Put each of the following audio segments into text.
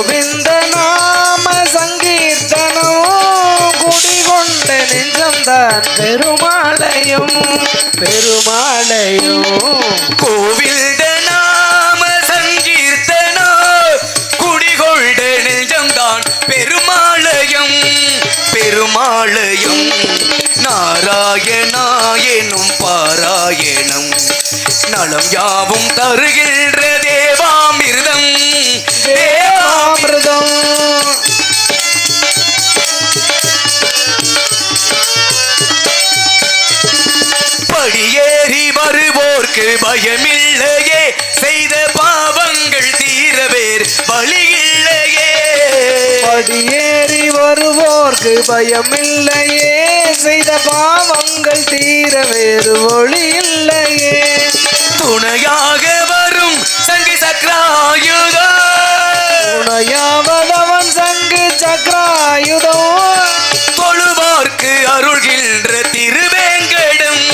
கோவிந்த நாம சங்கீர்த்தனம் குடிகொண்ட நெஞ்சம்தான் பெருமாளையும் கோவிந்த நாம சங்கீர்த்தனம் குடிகொண்ட நெஞ்சம்தான் பெருமாளையும் நாராயணா எனும் பாராயணம் நலம் யாவும் தருகின்ற தேவாமிர்தம் படியேறி வருவோர்க்கு பயமில்லையே செய்த பாவங்கள் தீரவேர் வழியில்லையே படியேறி வருவோர்க்கு பயமில்லையே செய்த பாவங்கள் தீர வேறு ஒளி இல்லையே துணையாக வரும் சங்கு சக்கராயுதம் துணையாவதவன் சங்கு சக்கராயுதம் தொழுவார்க்கு அருள்கின்ற திருவேங்கடம்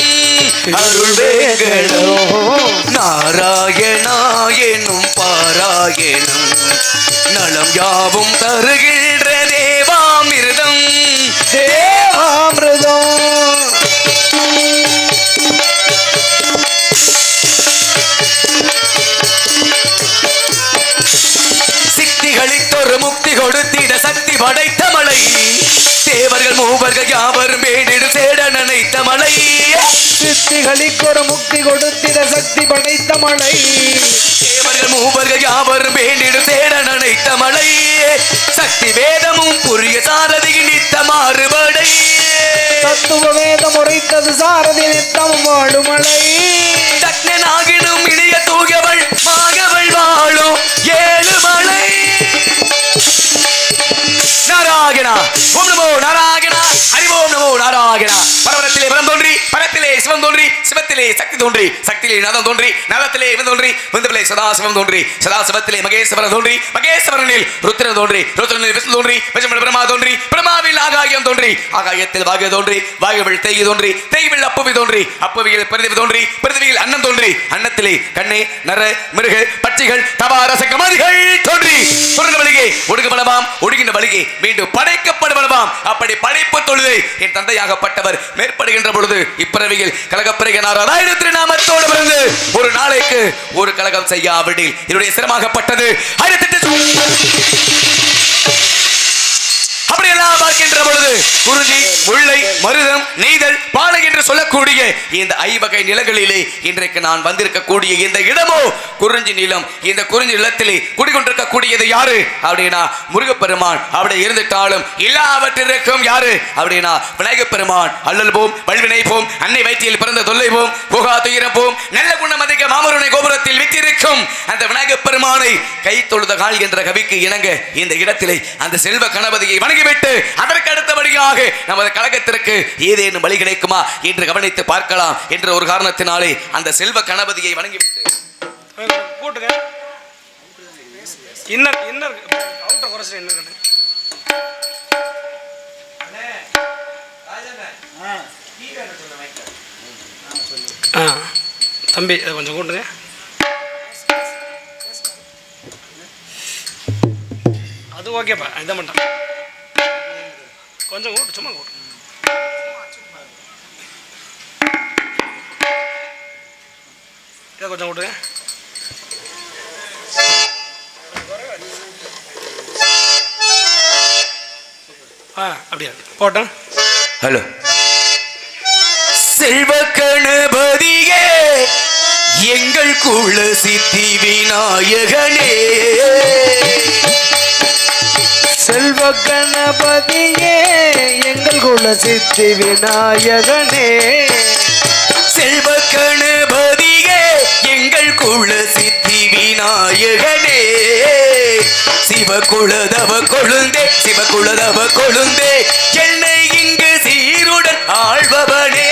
நாராயணா எனும் பாராயணம் நலம் யாவும் தருகின்ற தேவாமிர்தம் சித்திகளித்தொரு முக்தி கொடுத்திட சக்தி படைத்த மலை தேவர்கள் மூவர்கள் யாவரும் வேண்டிடு சேட நினைத்த மலை சித்திகளுக்கு ஒரு முக்தி கொடுத்திட சக்தி படைத்த மலை தேவர்கள் மூவர்கள் யாவரும் வேண்டிடு சேட நினைத்த மலை சக்தி வேதமும் புரிய சாரதியின் நித்த மாறுபடை தத்துவ வேதம் உரைத்தது சாரதி நித்தமும் வாழுமலை தக்னாகினும் இணைய தூயவள் ஆகவள் வாழும் ஏழு மலை நாராயணா ஓம் நமோ நாராயணா ஹரி ஓம் நமோ நாராயணா பரவரத்திலே பரம் தோன்றி பரத்திலே சிவம் தோன்றி சிவத்திலே சக்தி தோன்றி சக்தியிலே நாதம் தோன்றி நாதத்திலே இவன் தோன்றி விந்துவிலே சதாசிவம் தோன்றி சதாசிவத்திலே மகேஸ்வரன் தோன்றி மகேஸ்வரனில் ருத்ரன் தோன்றி ருத்ரனில் விஷ்ணு தோன்றி விஷ்ணுவில் பிரம்மா தோன்றி பிரம்மாவில் ஆகாயம் தோன்றி ஆகாயத்தில் வாயு தோன்றி வாயுவில் தேய்கு தோன்றி தேய்வில் அப்புவி தோன்றி அப்புவியில் பிரதிவி தோன்றி பிரதிவியில் அன்னம் தோன்றி அன்னத்திலே கண்ணே நர மிருக பட்சிகள் தவாரச கமதிகள் தோன்றி தொடர்ந்த வழியே ஒடுங்கப்படவாம் ஒடுகின்ற வழியே மீண்டும் படைக்கப்படுவதாம் அப்படி படைப்பு தொழுதை என் தந்தையாகப்பட்டவர் மேற்படுகின்ற பொழுது இப்பிறவியில் கலகப்பிரகனாராயண திருநாமத்தோடு பிறந்து ஒரு நாளைக்கு ஒரு கலகம் செய்யாவிடில் என்னுடைய சிரமாகப்பட்டது அப்படியெல்லாம் பார்க்கின்ற பொழுது குறிஞ்சி முல்லை மருதம் நெய்தல் பாலை என்று சொல்லக்கூடிய இந்த ஐவகை நிலங்களிலே இன்றைக்கு நான் வந்திருக்கக்கூடிய இந்த இடமோ குறிஞ்சி நிலம். இந்த குறிஞ்சி நிலத்திலே குடிகொண்டிருக்கக்கூடியது யாரு அப்படின்னா முருகப்பெருமான். அப்படி இருந்துட்டாலும் எல்லாவற்றிற்கும் யாரு அப்படின்னா விநாயகப் பெருமான். அல்லல் போம் வல்வினை போம் அன்னை வயிற்றில் பிறந்த தொல்லை போம் புகா துயரம் போம் நல்ல குணம் அதிக மாமருனை கோபுரத்தில் வித்திருக்கும் அந்த விநாயகப் பெருமானை கை தொழுத கால் என்ற கவிக்கு இணங்க இந்த இடத்திலே அந்த செல்வ கணபதியை வணங்கிவிட்டு அதற்கு அடுத்தபடியாக நமது கழகத்திற்கு ஏதேனும் வழி கிடைக்குமா என்று கவனித்து பார்க்கலாம் என்ற ஒரு காரணத்தினாலே அந்த செல்வ கணபதியை வணங்கிவிட்டு தம்பி கொஞ்சம் கூட்டுங்க. அது ஓகேப்பா, இதை மட்டும் கொஞ்சம் கூட்டு, சும்மா கூட்டு. இதை கொஞ்சம் கூட்டுங்க. அப்படியா போட்டோம். ஹலோ செல்வ கணபதியே எங்கள் குல சித்தி விநாயகனே, செல்வ கணபதியே எங்கள் குல சித்தி விநாயகனே, செல்வ கணபதியே எங்கள் குல சித்தி விநாயகனே, சிவகுலதவ கொழுந்தே சிவகுலதவ கொழுந்தே என்னை இங்கு சீருடன் ஆழ்பவனே,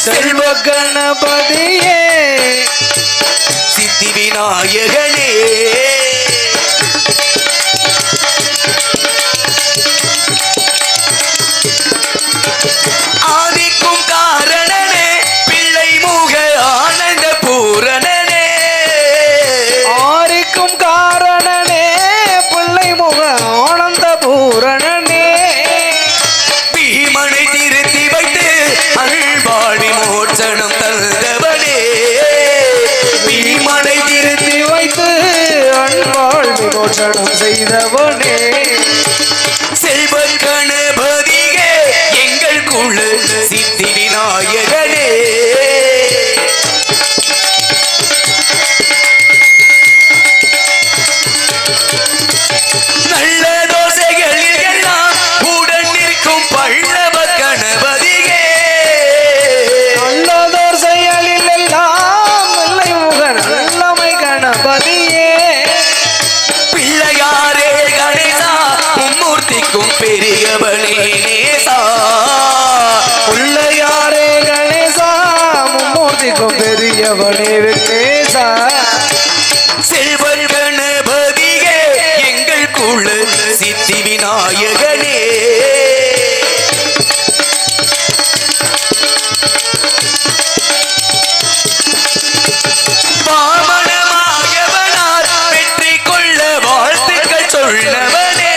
செல்வ கணபதியே சித்தி விநாயகனே, ஆதிக்கும் காரணனே பிள்ளை முக ஆனந்த பூரணனே, ஆரிக்கும் காரணனே மோட்சணம் செய்தவனே செல்வ கணபதியே எங்கள் குல சித்தி விநாயகனே நல்ல தோசைகளில் எல்லாம் உடன் நிற்கும் பல்லவ கணபதியே நல்ல தோசைகளில் எல்லாம் நல்லை முக நல்லமை கணபதியே பிள்ளையாரே கணேசா மும்மூர்த்திக்கும் பெரியவனே நேசா பிள்ளையாரே கணேசா மும்மூர்த்திக்கும் பெரியவனே வெங்கடேசா செல்வ கணபதியே எங்கள் குல சித்தி விநாயகனே வாமனமாயவனார் வெற்றி கொள்ள வாழ்த்துக்கள் சொன்னவனே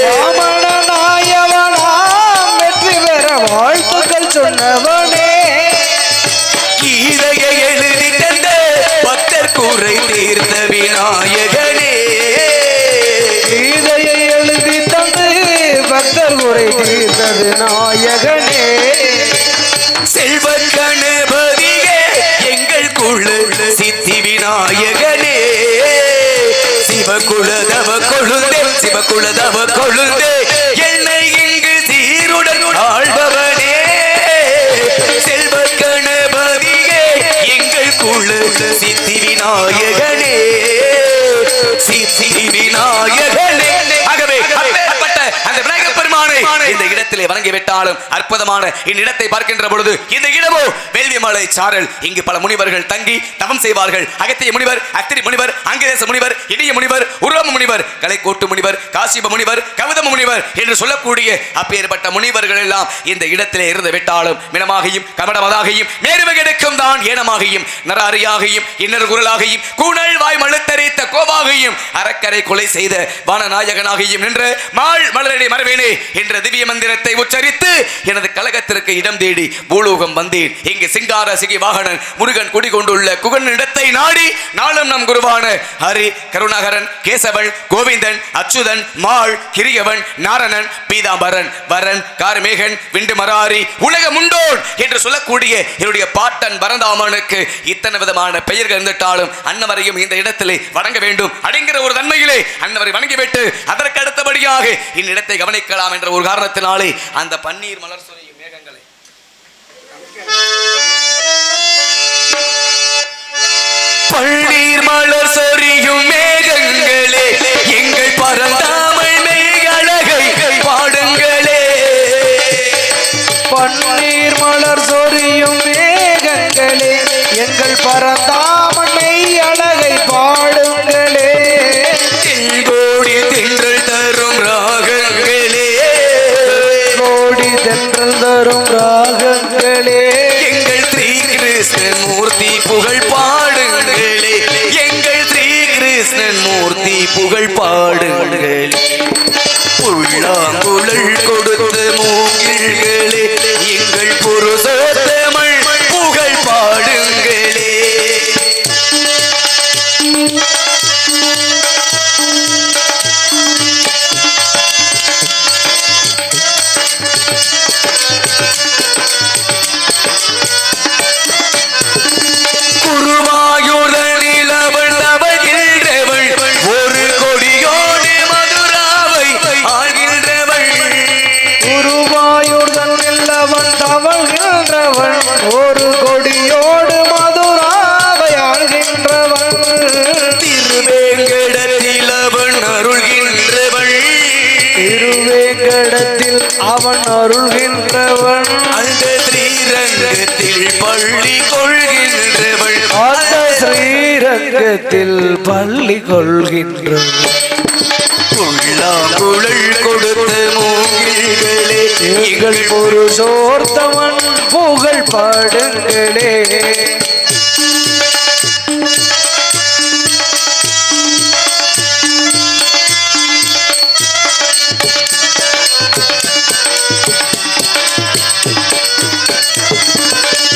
வாமனனாயவனாம் வெற்றி பெற வாழ்த்துக்கள் சொன்னவனே கீதையை எழுதி தந்த பக்தர் குறை தீர்த்த விநாயகனே கீதையை எழுதி தந்து பக்தர் குறை தீர்த்தது நாயகனே செல்வ கணபதியே எங்கள் குல சித்தி விநாயகனே சிவகுலதவ கொழுந்தே சிவகுலதவ கொழுந்தே என்னை இங்கு சீருடன் ஆள்பவனே செல்வ கணபதியே எங்கள் குல சித்தி விநாயகனே சித்தி விநாயகனே ஆகவே அப்பேற்பட்ட அந்த விநாயகப் பெருமானை இந்த இடத்திலே வணங்கிவிட்டாலும் அற்புதமான இந்நிலத்தை பார்க்கின்ற பொழுது இந்த இடமோ வேள்விமலை சாரல். இங்கு பல முனிவர்கள் தங்கி தவம் செய்வார்கள். அகத்திய முனிவர், அத்திரி முனிவர், அங்கிரேச முனிவர், இடிய முனிவர், உருவம முனிவர், கலைக்கோட்டு முனிவர், காசிப முனிவர், கவிதம முனிவர் என்று சொல்லக்கூடிய அப்பேற்பட்ட முனிவர்கள் எல்லாம் இந்த இடத்திலே இருந்து விட்டாலும் மினமாகியும் கமடமதாகியும் மேருவகெடுக்கும் தான் ஏனமாகியும் நராரியாகியும் இன்னர் குரலாகியும் கூணல் வாய் மழுத்தரித்த கோவாகியும் அறக்கரை கொலை செய்த வானநாயகனாகியும் நின்ற மாள் மலரடி மரவேனே என்ற திவ்ய மந்திரத்தை உச்சரித்து எனது கழகத்திற்கு இடம் தேடி பூலோகம் வந்தேன். இங்கு சிங்கார சிகி வாகனன் முருகன் குடிகொண்டுள்ள குகன் இடத்தை நாடி நாளும் நம் குருவான ஹரி, கருணாகரன், கேசவன், கோவிந்தன், அச்சுதன், மாள், கிரியவன், நாரணன், பீதாம்பரன், வரன், கார்மேகன், விண்டு மராரி, உலக முண்டோன் என்று சொல்லக்கூடிய என்னுடைய பாட்டன் பரந்தாமனுக்கு இத்தனை விதமான பெயர்கள் இருந்துட்டாலும் அன்னவரையும் இந்த இடத்திலே வணங்க வேண்டும் அப்படிங்கிற ஒரு தன்மையிலே அன்னவரை வணங்கிவிட்டு அதற்கு அடுத்தபடியாக இந்நிலத்தை கவனிக்கலாம் என்ற ஒரு காரணத்தினாலே அந்த பன்னீர் மலர் சொரியும் மேகங்களை பன்னீர் மலர் சொரியும் மேகங்களே எங்கள் பரந்தாமல் மெய்யழகை பாடுங்களே பன்னீர் மலர் சொரியும் மேகங்களே எங்கள் பரந்தாமன் மெய் அழகை பாடுங்களே கோடி திங்கள் தரும் ராகங்களே கோடி தென்றல் தரும் ராகங்களே எங்கள் ஸ்ரீ கிருஷ்ணன் மூர்த்தி புகழ் பாடுங்களே எங்கள் ஸ்ரீ கிருஷ்ணன் மூர்த்தி புகழ் பாடுங்களே புல்லாங்குழல் கொடுத்து மூங்கில்களே எங்கள் புருஷோத்தமள் புகழ் பாடுங்களே குருவாயுதனில் அவள் தவழ்கின்றவள் ஒரு கொடியோடு மதுராவை ஆள்கின்றவள் குருவாயூர் தன்னில் அவன் தவழ்கின்றவன் ஒரு கொடியோடு மதுராவை ஆள்கின்றவன் திருவேங்கடத்தில் அவன் அருள்கின்றவள் திருவேங்கடத்தில் அவன் அருள்கின்றவன் அந்த ஸ்ரீரங்கத்தில் பள்ளி கொள்கின்றவள் அந்த ஸ்ரீரங்கத்தில் பள்ளி கொள்கின்றவன் புல்லாங்குழல் கொடுத்த மூங்கில்களே எங்கள் புருஷோர்த்தமன் புகழ் பாடுங்களே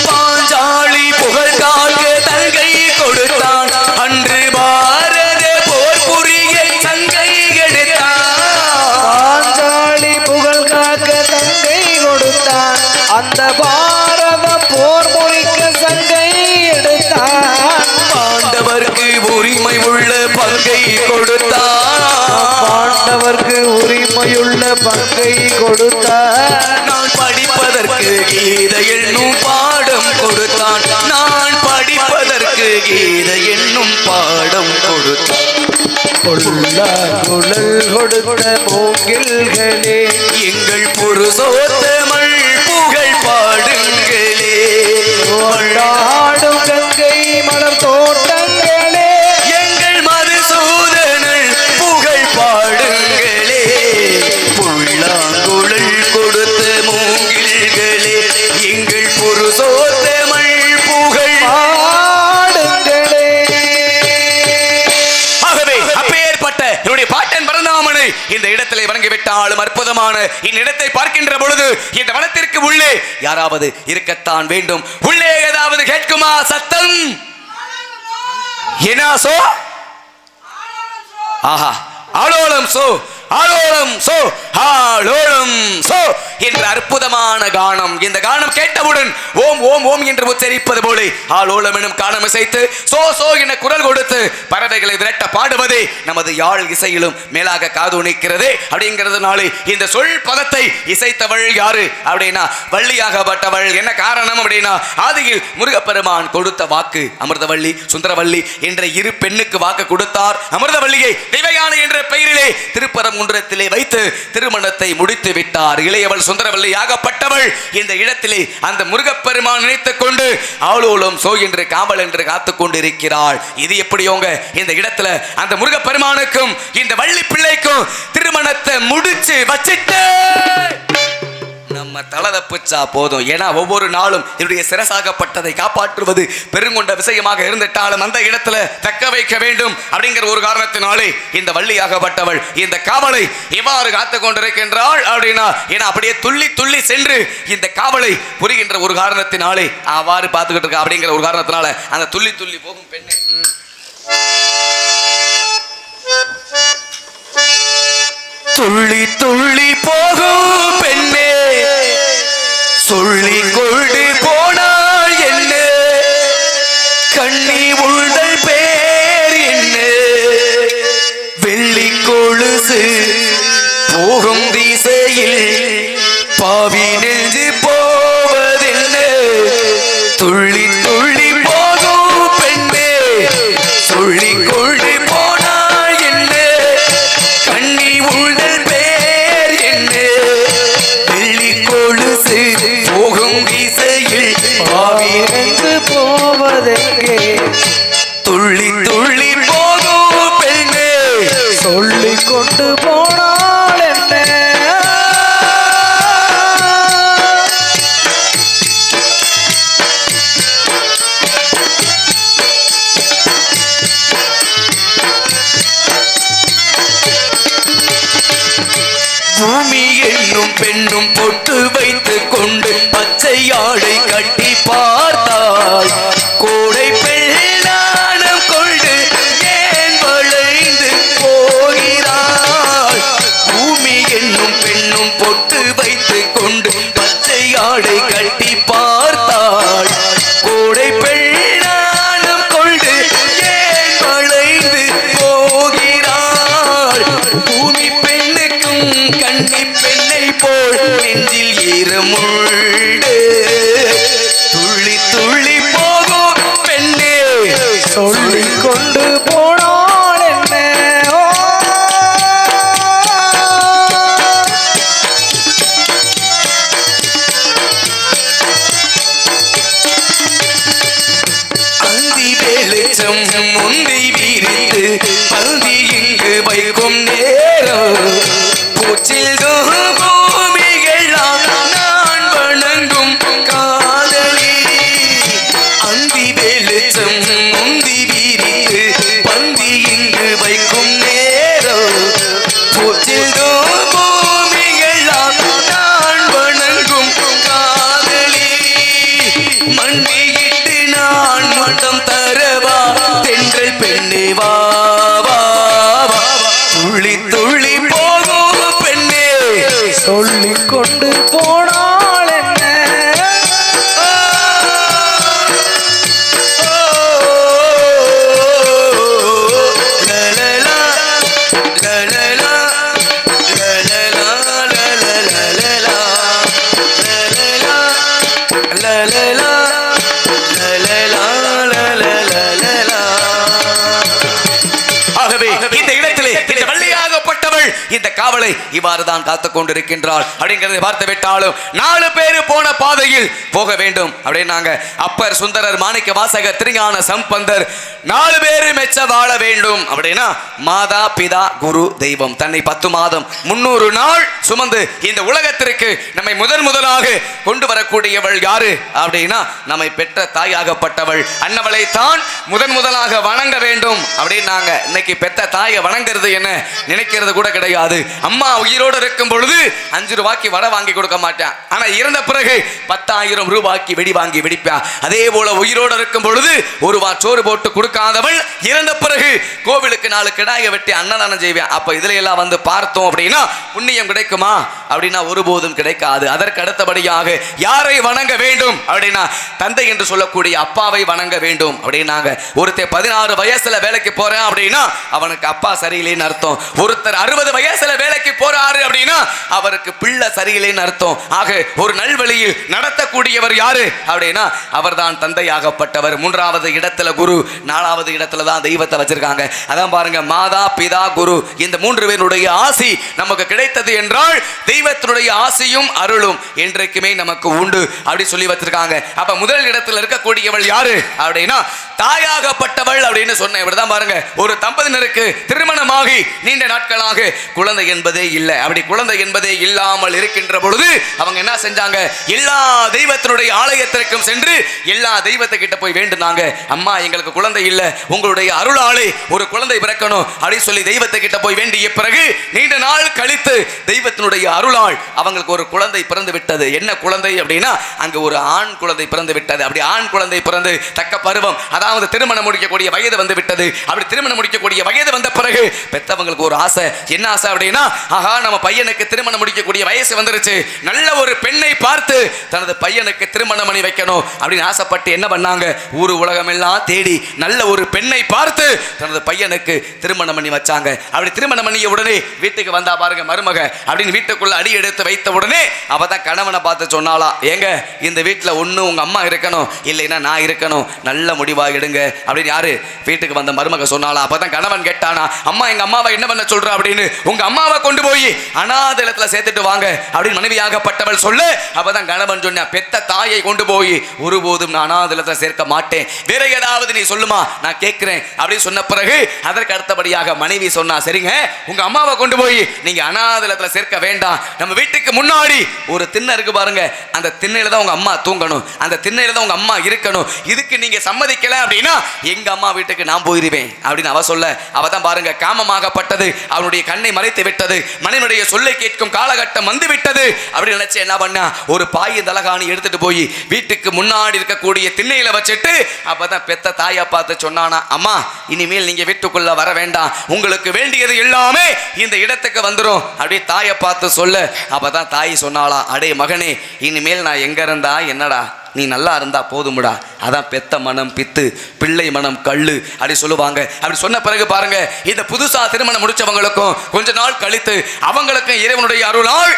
பாஞ்சாலி புகழ் காக்க தங்கை கொடுத்தான் அன்று பாரத போர் கொடுத்தான். பாண்டவர்க்கு உரிமையுள்ள பங்கை கொடுத்தார். நான் படிப்பதற்கு கீதை என்னும் பாடம் கொடுத்தான். நான் படிப்பதற்கு கீதை என்னும் பாடம் கொடுத்தான். குழல் கொடுத்த மூங்கில்களே எங்கள் புருஷோத்தமல் புகழ் பாடுங்களே. ஆடும் கங்கை மலர் தோட்டங்களே எங்கள் மதுசூதனல் புகழ் பாடுங்களே. புல்லாங்குழல் கொடுத்த மூங்கில்களே எங்கள் புருஷோத்தமல் புகழ் பாடுங்களே. ஆகவே அப்பேற்பட்ட என்னுடைய பாட்டன் பரந்தாமனை இந்த இடத்திலே வணங்கிவிட்டாலும் அற்புதமான இந்த இடத்தை பார்க்கின்ற பொழுது இந்த வனத்திற்கு உள்ளே யாராவது இருக்கத்தான் வேண்டும். உள்ளே ஏதாவது கேட்குமா சத்தம்? என்ன சோ? ஆஹா, ஆளோளம் சோ, ஆளோளம் சோ, ஆளோளம் சோ என்ற அற்புதமான கானம். இந்த கானம் கேட்டவுடன் ஓம் ஓம் ஓம் என்று உச்சரிப்பது போல ஆளோளம் எனும் கானம் இசைத்து சோ சோ என குரல் கொடுத்து பறவைகளை விரட்ட பாடுவதே நமது யாழ் இசையிலும் மேலாக காதுணிக்கிறது. அப்படிங்கிறதுனாலே இந்த சொல் பதத்தை இசைத்தவள் யாரு அப்படின்னா வள்ளியாகப்பட்டவள். என்ன காரணம் அப்படின்னா ஆதியில் முருகப்பெருமான் கொடுத்த வாக்கு அமிர்தவள்ளி சுந்தரவள்ளி என்ற இரு பெண்ணுக்கு வாக்கு கொடுத்தார். அமிர்தவள்ளியை தெய்வயானை என்ற பெயரிலே திருப்பரங்குன்றத்திலே வைத்து திருமணத்தை முடித்து விட்டார். இளையவள் சுந்தரவள்ளி ஆகப்பட்டவள் இந்த இடத்திலே அந்த முருகப்பெருமான் நினைத்துக் கொண்டு ஆளோளம் சோ என்று காவல் என்று காத்துக் கொண்டு இருக்கிறாள். இது எப்படியோங்க இந்த இடத்துல அந்த முருகப்பெருமானுக்கும் இந்த வள்ளி பிள்ளைக்கும் திருமணத்தை முடிச்சு வச்சிட்டு நம்ம தலை தப்பிச்சா போதும். ஏன்னா ஒவ்வொரு நாளும் என்னுடைய சிரசாகப்பட்டதை காப்பாற்றுவது பெருங்கொண்ட விஷயமாக இருந்துட்டாலும் அந்த இடத்துல தக்க வைக்க வேண்டும் அப்படிங்கிற ஒரு காரணத்தினாலே இந்த வள்ளியாகப்பட்டவள் இந்த காவலை எவ்வாறு காத்து கொண்டிருக்கின்றாள் அப்படின்னா ஏன்னா அப்படியே துள்ளி துள்ளி சென்று இந்த காவலை புரிகின்ற ஒரு காரணத்தினாலே அவ்வாறு பார்த்துக்கிட்டு இருக்கா. அப்படிங்கிற ஒரு காரணத்தினால அந்த துள்ளி துள்ளி போகும் பெண்ணை துள்ளி துள்ளி போகும் பெண்ணே சொல்லி கொண்டு போனாள் என்ன கண்ணி உள்தல் பேர் என்ன வெள்ளி கொலுசு போகும் திசையில் பாவி நெஞ்சு போவதென்ன துள்ளி துள்ளி போகும் பெண்ணே சொல்லி கொண்டு போனாள் என்ன கண்ணி உள்தல் பேர் என்ன வெள்ளி கொலுசு போகும் திசையில் பாவி நெஞ்சு போவதெங்கே துள்ளி துள்ளி போகும் பெண்ணே சொல்லிக் கொண்டு போனால் என்ன பூமி என்னும் பெண்ணும் பொட்டு வைத்துக் கொண்டு பச்சை ஆடை கட்டி பார்த்தாள் கோடை பெண்ணானம் கொண்டு ஏன் வளைந்து போகிறாள். பூமி என்னும் பெண்ணும் பொட்டு வைத்துக் கொண்டு பச்சை ஆடை கட்டி பார்த்தாள் கோடை பெண்ணானம் கொண்டு ஏன் வளைந்து போகிறாள். பூமி பெண்ணுக்கும் கண்ணி பெண்ணை போல் நெஞ்சில் ஈரமுண்டு துள்ளி துள்ளி போகும் பெண்ணே சொல்லிக் கொண்டு போனால் என்ன அந்தி வெளிச்சம் முந்தி விரித்து பந்தி இங்கு வைக்கும் நேரம் பூச்சில் பூமிகளாம் நான் வணங்கும் காதலி. அந்தி வெளிச்சம் முந்தி விரித்து பந்தி இங்கு வைக்கும் நேரம் பூச்சில் பூமிகளாம் நான் வணங்கும் காதலி. மண்டியிட்டு நான் மட்டம் தரவா தென்றல் பெண்ணே வா வா இந்த காவலை இவ்வாறு தான் காத்து கொண்டிருக்கின்றாள் அப்படிங்கிறதை பார்த்து விட்டாலும் 4 பேர் போன பாதையில் போக வேண்டும் அப்படின்னாங்க. அப்பர், சுந்தரர், மாணிக்க வாசகர், திருஞான சம்பந்தர் 4 பேர் மெச்ச வாழ வேண்டும் அப்படின்னா மாதா, பிதா, குரு, தெய்வம் தன்னை 10 மாதம் 300 நாள் சுமந்து இந்த உலகத்திற்கு நம்மை முதலாக கொண்டு வரக்கூடியவள் யாரு அப்படின்னா நம்மை பெற்ற தாயாகப்பட்டவள் அன்னவளை தான் முதலாக வணங்க வேண்டும் அப்படின்னாங்க. இன்னைக்கு பெற்ற தாயை வணங்குறது என்ன நினைக்கிறது கூட கிடையாது. அம்மா உயிரோடு இருக்கும் பொழுது 5 ரூபாய்க்கு வடை வாங்கி கொடுக்க மாட்டான். ஆனா இறந்த பிறகு 10,000 ரூபாய்க்கு வெடி வாங்கி வெடிப்பா. அதே போல உயிரோடு இருக்கும் பொழுது 1 ரூபாய் சோறு போட்டு கொடுக்காதவள் இறந்த பிறகு கோவிலுக்கு 4 கிடாயை வெட்டி அன்னதானம் செய்வேன். அப்ப இதுல எல்லாம் வந்து பார்த்தோம் அப்படின்னா புண்ணியம் கிடைக்குமா அப்படின்னா ஒருபோதும் கிடைக்காது. அதற்கு அடுத்தபடியாக யாரை வணங்க வேண்டும் அப்படின்னா தந்தை என்று சொல்லக்கூடிய அப்பாவை வணங்க வேண்டும் அப்படின்னாங்க. ஒருத்தர் 16 வயசுல வேலைக்கு போறேன் அப்படின்னா அவனுக்கு அப்பா சரியில்லைன்னு அர்த்தம். ஒருத்தர் 60 வயசுல வேலைக்கு போறாரு அப்படின்னா அவருக்கு பிள்ளை சரியில்லைன்னு அர்த்தம். ஆக ஒரு நல்வழியில் நடத்தக்கூடியவர் யாரு அப்படின்னா அவர்தான் தந்தையாகப்பட்டவர். 3வது இடத்துல குரு, 4வது இடத்துல தான் தெய்வத்தை வச்சிருக்காங்க. அதான் பாருங்க, மாதா, பிதா, குரு இந்த 3 பேருடைய ஆசி நமக்கு கிடைத்தது என்றால் தெய்வத்தினுடைய ஆசியும் அருளும் என்றைக்குமே நமக்கு உண்டு அப்படி சொல்லி வச்சிருக்காங்க. அப்ப முதல் இடத்துல இருக்கக்கூடியவள் யாரு அப்படின்னா தாயாகப்பட்டவள் அப்படின்னு சொன்ன. இப்படிதான் பாருங்க, ஒரு தம்பதியினருக்கு திருமணமாகி நீண்ட நாட்களாக குழந்தை என்பதே இல்லை. அப்படி குழந்தை என்பதே இல்லாமல் இருக்கின்ற பொழுது அவங்க என்ன செஞ்சாங்க, எல்லா தெய்வத்தினுடைய ஆலயத்திற்கும் சென்று எல்லா தெய்வத்தை கிட்ட போய் வேண்டுனாங்க. அம்மா எங்களுக்கு குழந்தை இல்லை, உங்களுடைய அருளாலே ஒரு குழந்தை பிறக்கணும் அப்படின்னு சொல்லி தெய்வத்தை கிட்ட போய் வேண்டிய பிறகு நீண்ட நாள் கழித்து தெய்வத்தினுடைய அருளால் அவங்களுக்கு ஒரு குழந்தை பிறந்து விட்டது. என்ன குழந்தை அப்படின்னா அங்க ஒரு ஆண் குழந்தை பிறந்து விட்டது. அப்படி ஆண் குழந்தை பிறந்து தக்க பருவம், அதாவது திருமணம் முடிக்கக்கூடிய வயது வந்து விட்டது. அப்படி திருமணம் முடிக்கக்கூடிய வயது வந்த பிறகு பெத்தவங்களுக்கு ஒரு ஆசை. என்ன ஆசை அப்படின்னா ஆஹா நம்ம பையனுக்கு திருமணம் முடிக்கக்கூடிய வயசு வந்துருச்சு, நல்ல ஒரு பெண்ணை பார்த்து தனது பையனுக்கு திருமணம் பண்ணி வைக்கணும் அப்படின்னு ஆசைப்பட்டு என்ன பண்ணாங்க, ஊரு உலகம் எல்லாம் தேடி நல்ல ஒரு பெண்ணை பார்த்து தனது பையனுக்கு திருமணம் பண்ணி வச்சாங்க. அப்படி திருமணம் பண்ணிய உடனே வீட்டுக்கு வந்தா பாருங்க மருமக அப்படின்னு வீட்டுக்குள்ள அடி எடுத்து வைத்த உடனே அவ தான் கணவனை பார்த்து சொன்னாலா, ஏங்க இந்த வீட்டில் ஒன்று உங்க அம்மா இருக்கணும், இல்லைன்னா நான் இருக்கணும், நல்ல முடிவா எடுங்க அப்படின்னு யாரு வீட்டுக்கு வந்த மருமக சொன்னாலா. அப்பதான் கணவன் கேட்டானா, அம்மா எங்க அம்மாவை என்ன பண்ண சொல்ற அப்படின்னு, உங்க அம்மாவை கொண்டு போய் அநாத இல்லத்துல சேர்த்துட்டு வாங்க அப்படின்னு மனைவியாகப்பட்டவள் சொல்லு. அப்பதான் கணவன் சொன்ன, பெத்த தாயை கொண்டு போய் ஒருபோதும் நான் அநாத இல்லத்துல சேர்க்க மாட்டேன், வேற ஏதாவது நீ சொல்லுமா நான் கேட்கிறேன் அப்படின்னு சொன்ன பிறகு அதற்கு அடுத்தபடியாக மனைவி சொன்னா, சரிங்க உங்க அம்மாவை கொண்டு போய் நீங்க அநாத இல்லத்துல சேர்க்க வேண்டாம், நம்ம வீட்டுக்கு முன்னாடி ஒரு திண்ணை இருக்கு பாருங்க, அந்த திண்ணையில தான் உங்க அம்மா தூங்கணும், அந்த திண்ணையில தான் உங்க அம்மா இருக்கணும், இதுக்கு நீங்க சம்மதிக்கல அப்படின்னா எங்க அம்மா வீட்டுக்கு நான் போயிருவேன் அப்படின்னு அவ சொல்ல. அவ தான் பாருங்க காமமாகப்பட்டது அவனுடைய கண்ணை மறைத்து விட்டது, மனைவியுடைய சொல்லை கேட்கும் காலகட்டம் வந்து விட்டது அப்படின்னு நினைச்சு என்ன பண்ணா, ஒரு பாய் தலகாணி எடுத்துட்டு போய் வீட்டுக்கு முன்னாடி இருக்கக்கூடிய திண்ணையில வச்சுட்டு அப்பதான் பெத்த தாயை பார்த்து சொன்னானா, அம்மா இனிமேல் நீங்க வீட்டுக்குள்ள வர வேண்டாம், உங்களுக்கு வேண்டியது எல்லாமே இந்த இடத்துக்கு வந்துடும் அப்படி தாயை பார்த்து சொல்ல. அப்பதான் தாய் சொன்னாளா, அடே மகனே இனிமேல் நான் எங்க இருந்தா என்னடா, நீ நல்லா இருந்தா போதும்டா, அதான் பெத்த மனம் பித்து பிள்ளை மனம் கள்ளு அப்படி சொல்லுவாங்க. அப்படி சொன்ன பிறகு பாருங்க, இந்த புதுசா திருமணம் முடிச்சவங்களுக்கும் கொஞ்ச நாள் கழித்து அவங்களுக்கும் இறைவனுடைய அருளால்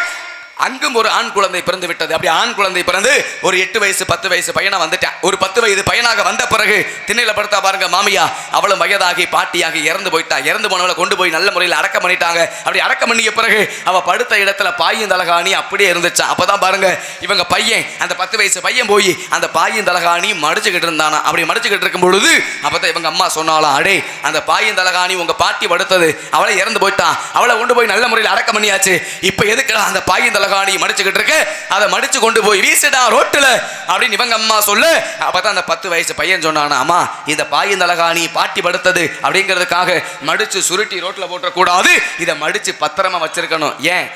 அங்கும் ஒரு ஆண் குழந்தை பிறந்து விட்டது. அப்படி ஆண் குழந்தை பிறந்து ஒரு 8 வயசு 10 வயசு பையனா வந்துட்டான். ஒரு 10 வயது பையனாக வந்த பிறகு திண்ணையில படுத்தா பாருங்க மாமியா, அவளும் வயதாகி பாட்டியாகி இறந்து போயிட்டா. இறந்து போனவளை கொண்டு போய் நல்ல முறையில் அடக்கம் பண்ணிட்டாங்க. அப்படி அடக்கம் பண்ணிய பிறகு அவ படுத்த இடத்துல பாயின் தலகாணி அப்படியே இருந்துச்சா. அப்பதான் பாருங்க இவங்க பையன், அந்த 10 வயசு பையன் போய் அந்த பாயின் தலகாணி மடிச்சுக்கிட்டு இருந்தானா. அப்படி மடிச்சுக்கிட்டு இருக்கும் பொழுது அப்பதான் இவங்க அம்மா சொன்னாலாம், அடே அந்த பாயின் தலகாணி உங்க பாட்டி படுத்தது, அவளை இறந்து போயிட்டான், அவளை கொண்டு போய் நல்ல முறையில் அடக்கம் பண்ணியாச்சு, இப்ப எதுக்கு அந்த பாயின் தலகாணி மடிச்சுக்கிட்டு இருக்க, அதை மடிச்சு கொண்டு போய் வீசிடா ரோட்டுல அப்படின்னு இவங்க அம்மா சொல்லு. அப்பதான் அந்த 10 வயசு பையன் சொன்னானா, அம்மா இந்த பாயின் தலகாணி பாட்டி படுத்தது அப்படிங்கிறதுக்காக மடிச்சு சுருட்டி ரோட்ல போட்ட கூடாது, இதை மடிச்சு பத்திரமா வச்சிருக்கணும். ஏன்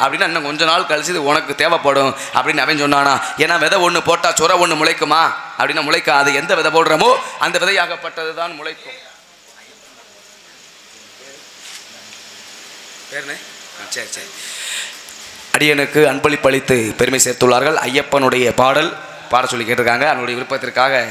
அப்படின்னா இன்னும் கொஞ்ச நாள் கழிச்சு இது உனக்கு தேவைப்படும் அப்படின்னு அவன் சொன்னானா. ஏன்னா விதை ஒன்று போட்டா சொர ஒன்று முளைக்குமா அப்படின்னா முளைக்காது, எந்த விதை போடுறோமோ அந்த விதையாகப்பட்டது தான் முளைக்கும். சரி சரி, அடியனுக்கு அன்பளிப்பளித்து பெருமை சேர்த்துள்ளார்கள். ஐயப்பனுடைய பாடல் பாட சொல்லி கேட்டிருக்காங்க. அவனுடைய விருப்பத்திற்காக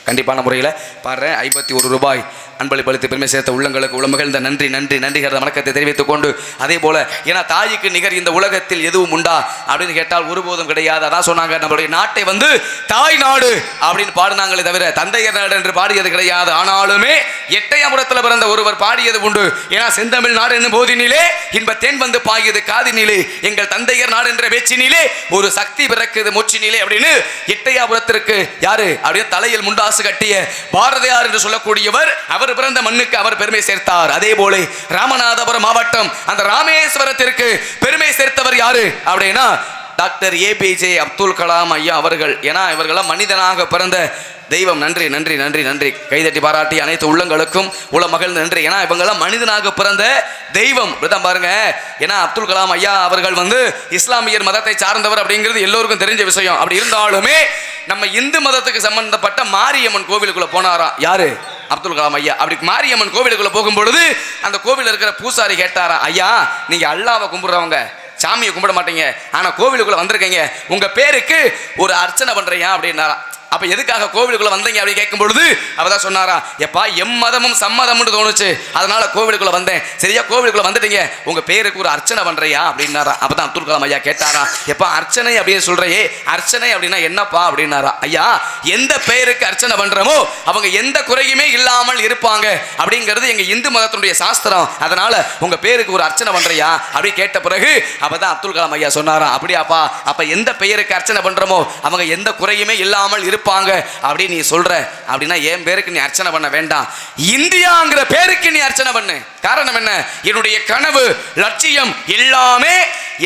கண்டிப்பான முறையில் பாடுறேன். 51 ரூபாய் அன்பளிப்பளித்து பெருமை சேர்த்த உள்ளங்களுக்கு உளமகிழ்ந்த நன்றி நன்றி நன்றிகிறத வணக்கத்தை தெரிவித்துக் கொண்டு அதே போல ஏன்னா தாய்க்கு நிகர் இந்த உலகத்தில் எதுவும் உண்டா அப்படின்னு கேட்டால் ஒருபோதும் கிடையாது. அதான் சொன்னாங்க, நம்மளுடைய நாட்டை வந்து தாய் நாடு அப்படின்னு பாடினாங்களே தவிர தந்தையர் நாடு என்று பாடியது கிடையாது. ஆனாலுமே எட்டயபுரத்தில் பிறந்த ஒருவர் பாடியது உண்டு. ஏன்னா செந்தமிழ் நாடு என்னும் போதினிலே இன்ப தேன் வந்து பாயுது காதினிலே, எங்கள் தந்தையர் நாடு என்ற பேச்சினிலே ஒரு சக்தி பிறக்குது மூச்சினிலே அப்படின்னு எட்டயபுரத்திற்கு யாரு அப்படியே தலையில் முண்டாசு கட்டிய பாரதியார் என்று சொல்லக்கூடியவர் அவர் பிறந்த மண்ணுக்கு அவர் பெருமை சேர்த்தார். அதே போல ராமநாதபுரம் மாவட்டம் அந்த ராமேஸ்வரத்திற்கு பெருமை சேர்த்தவர் யாரு அப்படின்னா டாக்டர் ஏபிஜே அப்துல் கலாம் ஐயா அவர்கள். ஏன்னா இவர்களாம் மனிதனாக பிறந்த தெய்வம். நன்றி நன்றி நன்றி நன்றி கைதட்டி பாராட்டி அனைத்து உள்ளங்களுக்கும் உள்ள மகிழ்ந்த நன்றி. ஏன்னா இவங்கெல்லாம் மனிதனாக பிறந்த தெய்வம். பாருங்க, ஏன்னா அப்துல் கலாம் ஐயா அவர்கள் வந்து இஸ்லாமியர் மதத்தை சார்ந்தவர் அப்படிங்கிறது எல்லோருக்கும் தெரிஞ்ச விஷயம். அப்படி இருந்தாலுமே நம்ம இந்து மதத்துக்கு சம்பந்தப்பட்ட மாரியம்மன் கோவிலுக்குள்ள போனாராம் யாரு அப்துல் கலாம் ஐயா. அப்படி மாரியம்மன் கோவிலுக்குள்ள போகும்பொழுது அந்த கோவில் இருக்கிற பூசாரி கேட்டாரா, ஐயா நீங்க அல்லாவை கும்பிடுறவங்க சாமியை கும்பிட மாட்டீங்க, ஆனா கோவிலுக்குள்ள வந்திருக்கீங்க, உங்க பேருக்கு ஒரு அர்ச்சனை பண்றீங்க அப்படின்னாரா. அப்ப எதுக்காக கோவிலுக்குள்ள வந்தீங்க அப்படின்னு கேட்கும் பொழுது அவதான் சொன்னாரா, எப்பா எம்மதமும் சம்மதம்னு தோணுச்சு, அதனால கோவிலுக்குள்ள வந்தேன். சரியா கோவிலுக்குள்ள வந்துட்டீங்க, உங்க பேருக்கு ஒரு அர்ச்சனை பண்றியா அப்படின்னாரா. அப்பதான் அப்துல் கலாம் ஐயா கேட்டாரா, எப்பா அர்ச்சனை அப்படின்னு சொல்றையே, அர்ச்சனை அப்படின்னா என்னப்பா அப்படின்னாரா. ஐயா எந்த பெயருக்கு அர்ச்சனை பண்றோமோ அவங்க எந்த குறையுமே இல்லாமல் இருப்பாங்க அப்படிங்கிறது எங்க இந்து மதத்தினுடைய சாஸ்திரம், அதனால உங்க பேருக்கு ஒரு அர்ச்சனை பண்றியா அப்படி கேட்ட பிறகு அப்பதான் அப்துல் கலாம் ஐயா சொன்னாரா, அப்படியாப்பா அப்ப எந்த பெயருக்கு அர்ச்சனை பண்றோமோ அவங்க எந்த குறையுமே இல்லாமல் இருப்பாங்க அப்படி நீ சொல்ற அப்படின்னா என் பேருக்கு நீ அர்ச்சனை பண்ண வேண்டாம், இந்தியாங்கிற பேருக்கு நீ அர்ச்சனை பண்ணு. காரணம் என்ன, என்னுடைய கனவு லட்சியம் எல்லாமே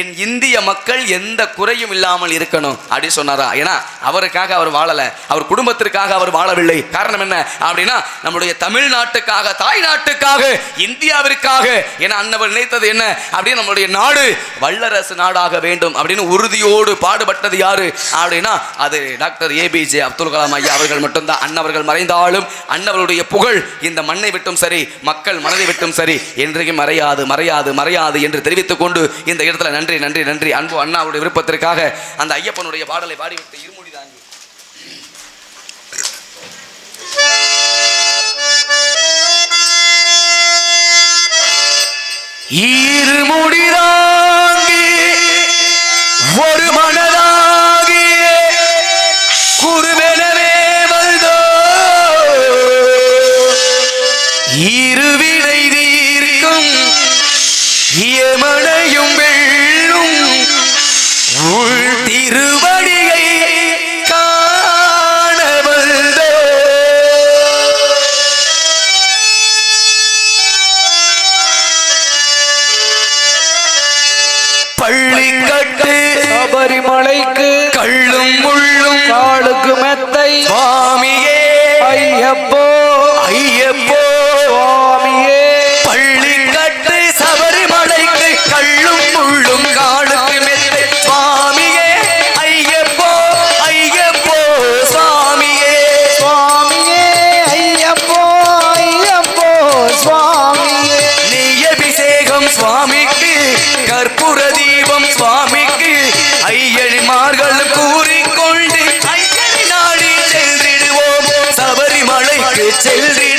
என் இந்திய மக்கள் எந்த குறையும் இல்லாமல் இருக்கணும் அப்படி சொன்னாரா. ஏன்னா அவருக்காக அவர் வாழல, அவர் குடும்பத்திற்காக அவர் வாழவில்லை. காரணம் என்ன அப்படின்னா நம்முடைய தமிழ்நாட்டுக்காக, தாய் நாட்டுக்காக, இந்தியாவிற்காக. ஏன்னா அன்னவர் நினைத்தது என்ன அப்படின்னு நம்மளுடைய நாடு வல்லரசு நாடாக வேண்டும் அப்படின்னு உறுதியோடு பாடுபட்டது யாரு அப்படின்னா அது டாக்டர் ஏபிஜே அப்துல் கலாம் ஐயா அவர்கள் மட்டும்தான். அன்னவர்கள் மறைந்தாலும் அன்னவருடைய புகழ் இந்த மண்ணை விட்டும் சரி மக்கள் மனதை விட்டும் சரி என்றைக்கும் மறையாது மறையாது மறையாது என்று தெரிவித்துக் கொண்டு இந்த இடத்துல நன்றி நன்றி நன்றி அன்பு அண்ணாவுடைய விருப்பத்திற்காக அந்த ஐயப்பனுடைய பாடலை பாடிவிட்டு இருமுடி தாங்கி இருமுடி தாங்கி ஒரு மனதாகி குருவெனவே வந்தோ இருவினை தீர்க்கும் யமனையும் வெள்ளும் உள் திருவடியை காண வந்தோ பள்ளிக்கட்டு சபரிமலைக்கு கள்ளும் முள்ளும் காலுக்கு மெத்தை சுவாமியே ஐயப்போ ஐயப்போ சுவாமியே. பள்ளிக்கட்டு சபரிமலைக்கு கள்ளும் முள்ளும் காலுக்கு மெத்தை சுவாமியே ஐயப்போ ஐயப்போ சுவாமியே சுவாமியே ஐயப்போ ஐயப்போ சுவாமியே. நெய் அபிஷேகம் சுவாமிக்கு கற்பூர தீபம் சுவாமிக்கு ஐயழிமார்கள் கூறிக்கொண்டு ஐயனை நாடி சென்றிடுவோம் சபரிமலைக்கு செல்றி